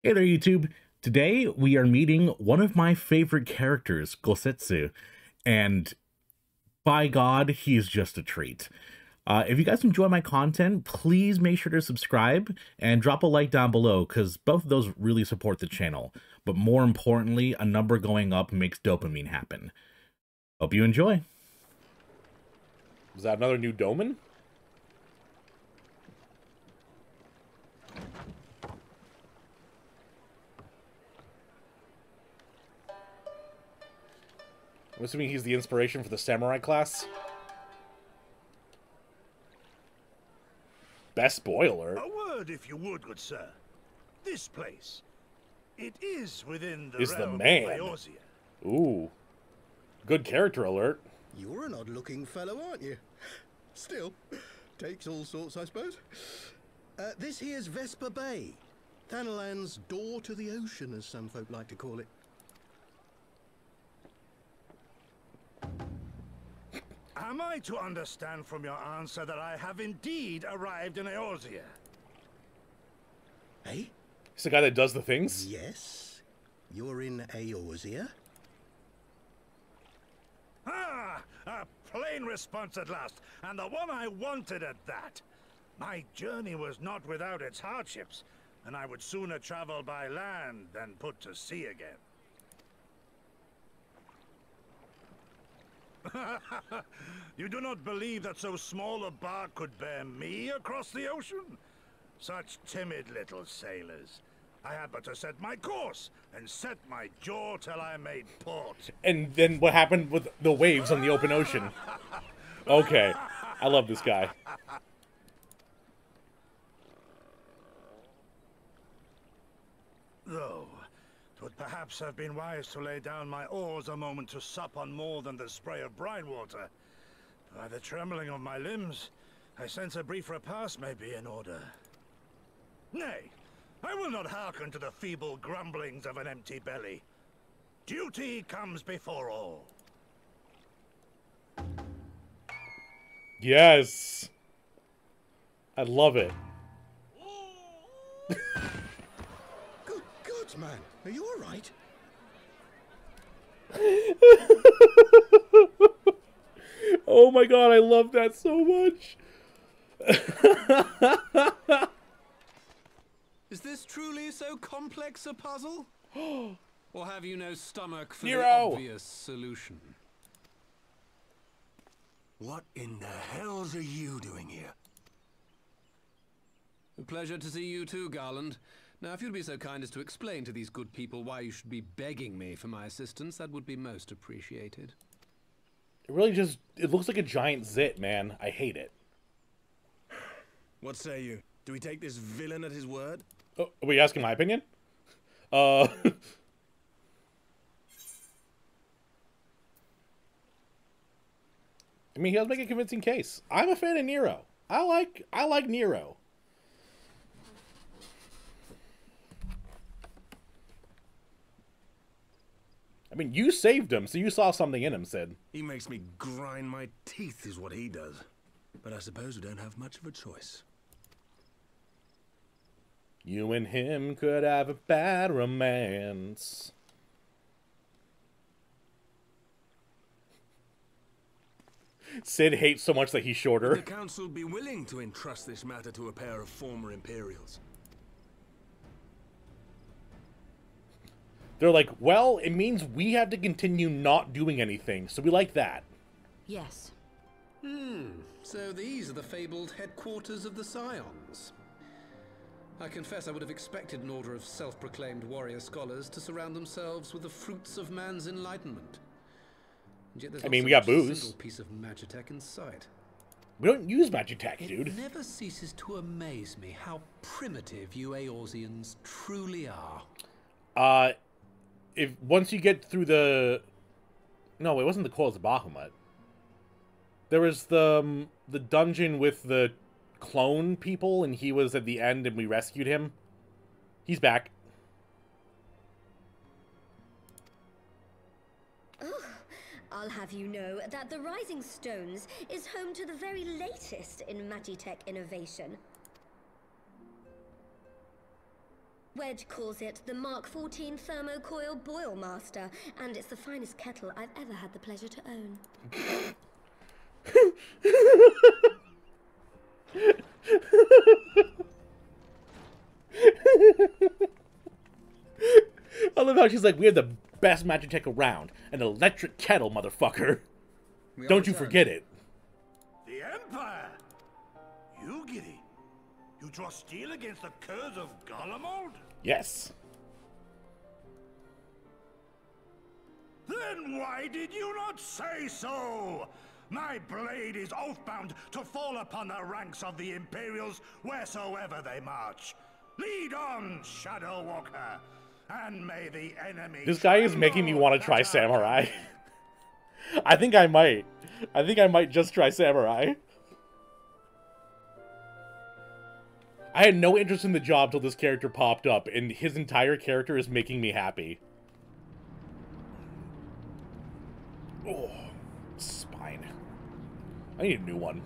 Hey there, YouTube. Today we are meeting one of my favorite characters, Gosetsu, and by God, he's just a treat. If you guys enjoy my content, please make sure to subscribe and drop a like down below because both of those really support the channel. But more importantly, a number going up makes dopamine happen. Hope you enjoy. Is that another new Doman? I'm assuming he's the inspiration for the samurai class. Best boy alert. A word, if you would, good sir. This place, it is within the Is the realm man. of Eorzea. Ooh. Good character alert. You're an odd-looking fellow, aren't you? Still, takes all sorts, I suppose. This here's Vesper Bay, Thanalan's door to the ocean, as some folk like to call it. Am I to understand from your answer that I have indeed arrived in Eorzea? Hey? He's the guy that does the things. Yes, you're in Eorzea. Ah! A plain response at last, and the one I wanted at that. My journey was not without its hardships, and I would sooner travel by land than put to sea again. You do not believe that so small a bark could bear me across the ocean? Such timid little sailors. I had but to set my course and set my jaw till I made port. And then what happened with the waves on the open ocean? Okay. I love this guy. Though, 'twould perhaps have been wise to lay down my oars a moment to sup on more than the spray of brine water. By the trembling of my limbs, I sense a brief repast may be in order. Nay, I will not hearken to the feeble grumblings of an empty belly. Duty comes before all. Yes. I love it. Good God, man, are you all right? Oh my god, I love that so much. Is this truly so complex a puzzle? Or have you no stomach for the Nero! obvious solution? What in the hells are you doing here? A pleasure to see you too, Garland. Now, if you'd be so kind as to explain to these good people why you should be begging me for my assistance, that would be most appreciated. It really just, it looks like a giant zit, man. I hate it. What say you? Do we take this villain at his word? Oh, are we asking my opinion? I mean, he does make a convincing case. I'm a fan of Nero. I like Nero. I mean, you saved him, so you saw something in him, Sid. He makes me grind my teeth is what he does. But I suppose we don't have much of a choice. You and him could have a bad romance. Sid hates so much that he's Would shorter. the council be willing to entrust this matter to a pair of former Imperials? They're like, well, it means we have to continue not doing anything, so we like that. Yes. So these are the fabled headquarters of the Scions. I confess I would have expected an order of self-proclaimed warrior scholars to surround themselves with the fruits of man's enlightenment. And yet there's I not mean, so we got much as a booze. single piece of magitech in sight. We don't use Magitech, It dude. never ceases to amaze me how primitive you Eorzeans truly are. If once you get through the... No, it wasn't the Coils of Bahamut. There was the dungeon with the clone people, and he was at the end, and we rescued him. He's back. I'll have you know that the Rising Stones is home to the very latest in Magitech innovation. Wedge calls it the Mark 14 Thermocoil Boil Master, and it's the finest kettle I've ever had the pleasure to own. I love how she's like, we have the best magic tech around. An electric kettle, motherfucker. Don't you forget it. The Empire! You giddy? You draw steel against the curse of Garlemald? Yes. Then why did you not say so? My blade is oath-bound to fall upon the ranks of the Imperials wheresoever they march. Lead on, Shadow Walker, and may the enemy... This guy is making me want to try Samurai. I think I might. I think I might just try Samurai. I had no interest in the job till this character popped up, and his entire character is making me happy. Oh, spine. I need a new one.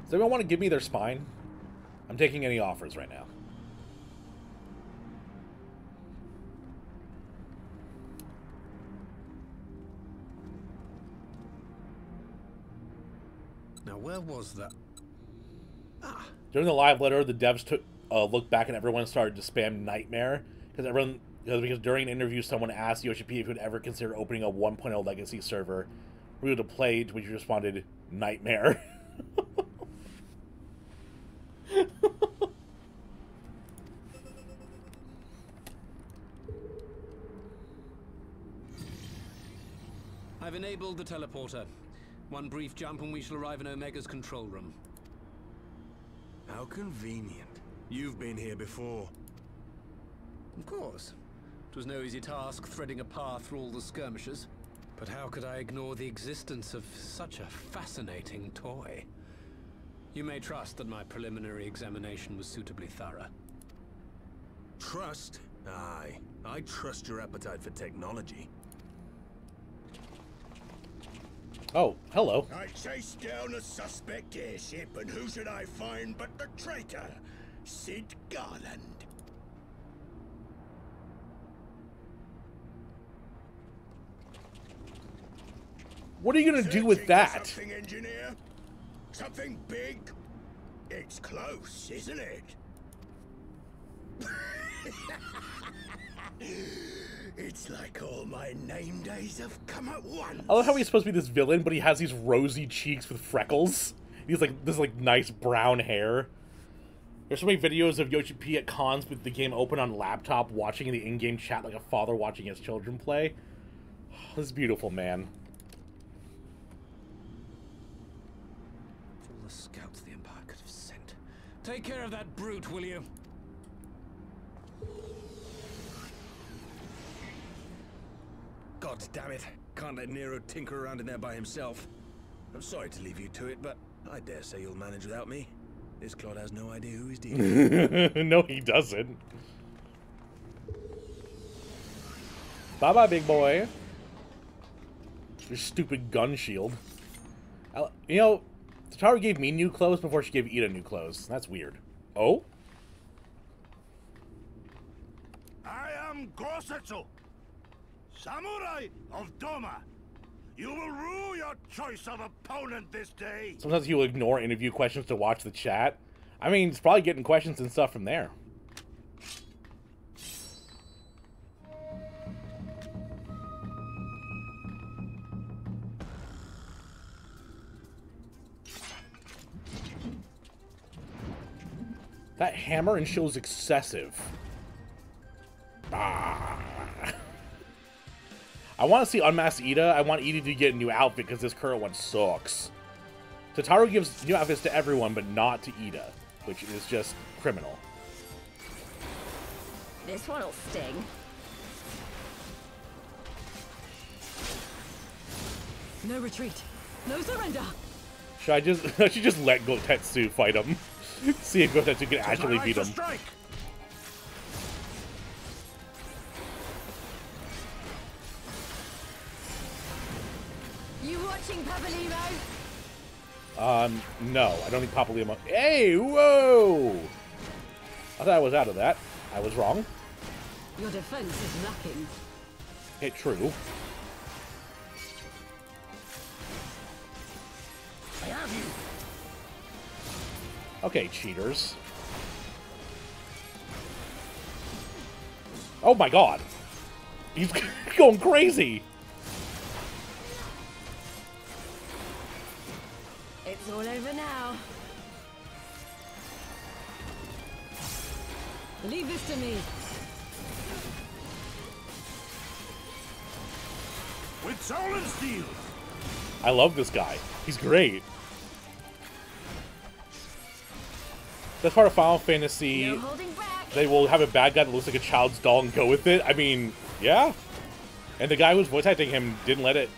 Does anyone want to give me their spine? I'm taking any offers right now. Now, where was that? Ah. During the live letter, the devs took a look back and everyone started to spam Nightmare because during an interview, someone asked Yoshi P if he would ever consider opening a 1.0 legacy server for you to play, to which he responded, Nightmare. I've enabled the teleporter. One brief jump and we shall arrive in Omega's control room. How convenient. You've been here before. Of course. It was no easy task threading a path through all the skirmishes. But how could I ignore the existence of such a fascinating toy? You may trust that my preliminary examination was suitably thorough. Trust? Aye. I trust your appetite for technology. Oh, hello. I chased down a suspect airship, and who should I find but the traitor, Sid Garland. What are you gonna do with that? Something, engineer? Something big? It's close, isn't it? It's like all my name days have come at once. I love how he's supposed to be this villain, but he has these rosy cheeks with freckles. He's like this nice brown hair. There's so many videos of Yoshi P at cons with the game open on laptop, watching the in-game chat like a father watching his children play. This is beautiful, man. All the scouts the Empire could have sent. Take care of that brute, will you? God damn it. Can't let Nero tinker around in there by himself. I'm sorry to leave you to it, but I dare say you'll manage without me. This clod has no idea who he's dealing with. No, he doesn't. Bye-bye, big boy. Your stupid gun shield. You know, Tataru gave me new clothes before she gave Ida new clothes. That's weird. Oh? I am Gosetsu, Samurai of Doma. You will rue your choice of opponent this day. Sometimes he will ignore interview questions to watch the chat. I mean, he's probably getting questions and stuff from there. That hammer and shield's excessive. Ah. I want to see Unmasked Ida. I want Ida to get a new outfit because this current one sucks. Tataru gives new outfits to everyone, but not to Ida, which is just criminal. This one'll sting. No retreat. No surrender. Should I just let Gotetsu fight him? See if Gotetsu can actually beat him. Strike. You watching, Papalimo? No, I don't need Papalimo. Hey, whoa! I thought I was out of that. I was wrong. Your defense is lacking. Hit true. I have you. Okay, cheaters. Oh my god. He's going crazy. It's all over now. Leave this to me. With soul and steel. I love this guy. He's great. That's part of Final Fantasy. No holding back. They will have a bad guy that looks like a child's doll and go with it. I mean, yeah. And the guy who's voice acting him didn't let it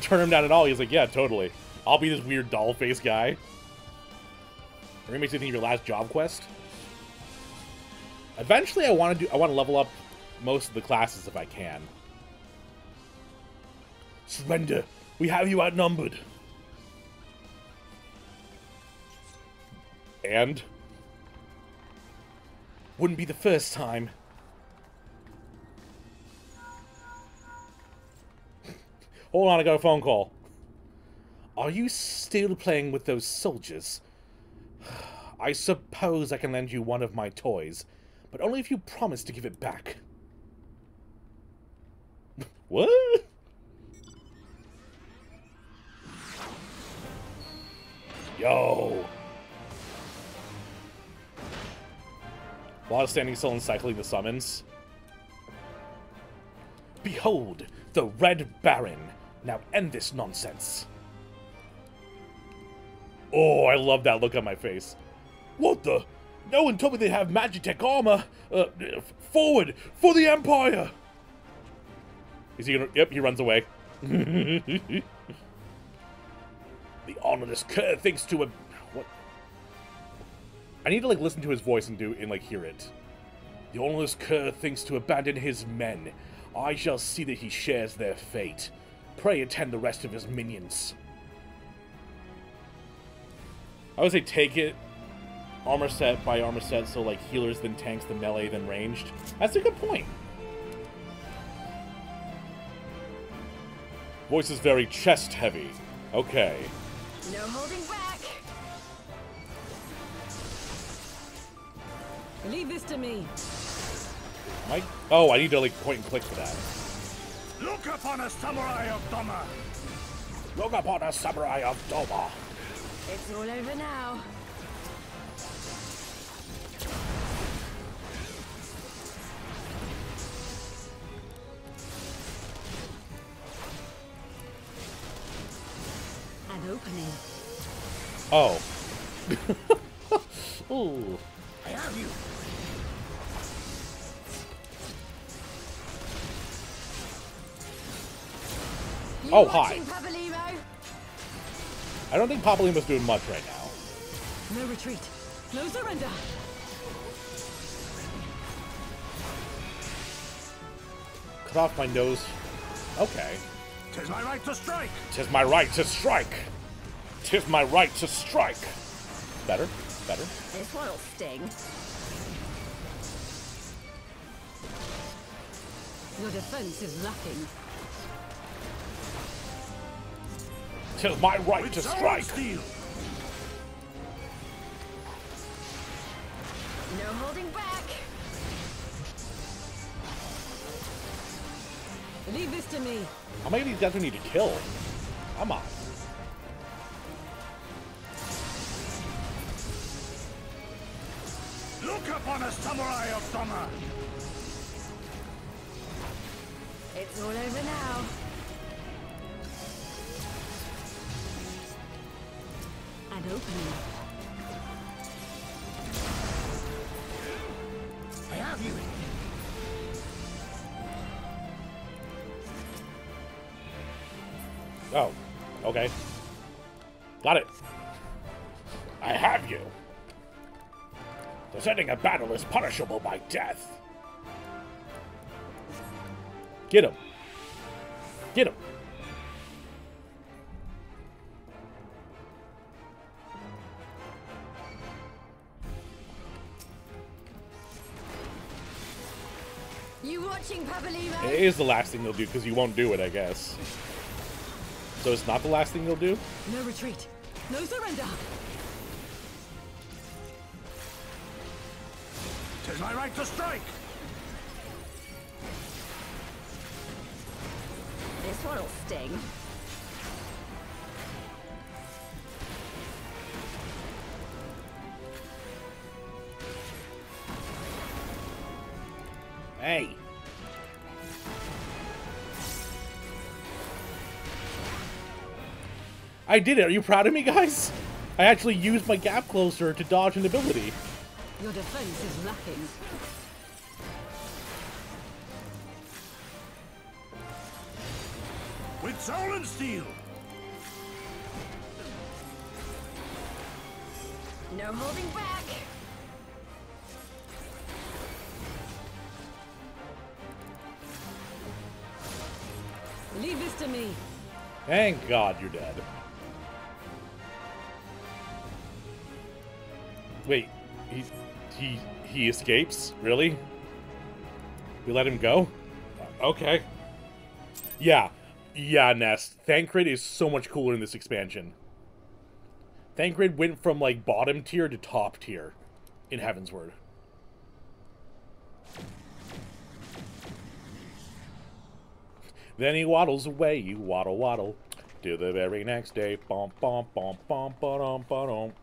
turn him down at all. He's like, yeah, totally. I'll be this weird doll face guy. It really makes you think of your last job quest. Eventually, I want to level up most of the classes if I can. Surrender. We have you outnumbered. And wouldn't be the first time. Hold on, I got a phone call. Are you still playing with those soldiers? I suppose I can lend you one of my toys, but only if you promise to give it back. What? Yo. While standing still and cycling the summons. Behold, the Red Baron. Now end this nonsense. Oh, I love that look on my face. What the? No one told me they have Magitech armor. Forward, for the Empire. Is he gonna? Yep, he runs away. The honorless cur thinks to a... What? I need to, like, listen to his voice and hear it. The honorless cur thinks to abandon his men. I shall see that he shares their fate. Pray attend the rest of his minions. I would say take it armor set by armor set, so, like, healers, then tanks, then melee, then ranged. That's a good point. Voice is very chest-heavy. Okay. No holding back. Leave this to me. Mike? Oh, I need to, like, point and click for that. Look upon a samurai of Doma. Look upon a samurai of Doma. It's all over now. An opening. Oh. Ooh. I have you. Oh, hi. Papalymo? I don't think Papalymo's doing much right now. No retreat. No surrender. Cut off my nose. Okay. 'Tis my right to strike. 'Tis my right to strike. 'Tis my right to strike. Better? Better? This one'll sting. Your defense is lacking. 'Tis my right to With strike. steel. No holding back. Leave this to me. How many of these guys do we need to kill? Come on. Look upon a samurai of Doma. It's all over now. An opening. I have you. Oh. Okay. Got it. I have you. Deserting a battle is punishable by death. Get him. Get him. You watching, Papalimo? It is the last thing they'll do, because you won't do it, I guess. So it's not the last thing they'll do? No retreat. No surrender. 'Tis my right to strike! This one'll sting. Hey! I did it! Are you proud of me, guys? I actually used my gap closer to dodge an ability. Your defense is lacking. With soul and steel! No holding back. Leave this to me. Thank God you're dead. Wait, he escapes? Really? We let him go? Okay. Yeah. Yeah, Nest. Thancred is so much cooler in this expansion. Thancred went from, like, bottom tier to top tier in Heavensward. Then he waddles away, you waddle waddle, to the very next day. Bom bom bom bom ba-dum ba-dum.